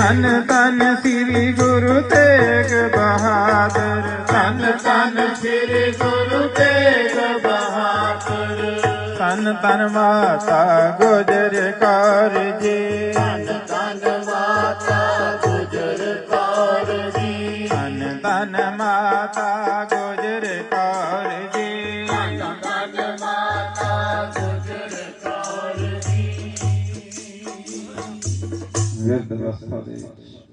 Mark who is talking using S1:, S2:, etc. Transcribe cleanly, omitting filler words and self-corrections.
S1: ਧੰਨ ਧੰਨ ਸ੍ਰੀ ਗੁਰੂ ਤੇਗ ਬਹਾਦਰ,
S2: ਧੰਨ ਧੰਨ ਸ੍ਰੀ ਗੁਰੂ ਤੇਗ ਬਹਾਦਰ।
S1: ਧੰਨ ਧੰਨ ਮਾਤਾ ਗੁਜਰ ਕੌਰ ਜੀ,
S2: ਧੰਨ ਧੰਨ ਮਾਤਾ ਗੁਜਰ ਕੌਰ ਜੀ,
S1: ਧੰਨ ਧੰਨ ਮਾਤਾ ਗੁਜਰ ਕੌਰ ਜੀ,
S2: ਧੰਨ ਧੰਨ ਮਾਤਾ ਗੁਜਰ ਕੌਰ ਜੀ।
S1: ਵਿਰਧ ਅਵਸਥਾ ਦੇ ਵਿੱਚ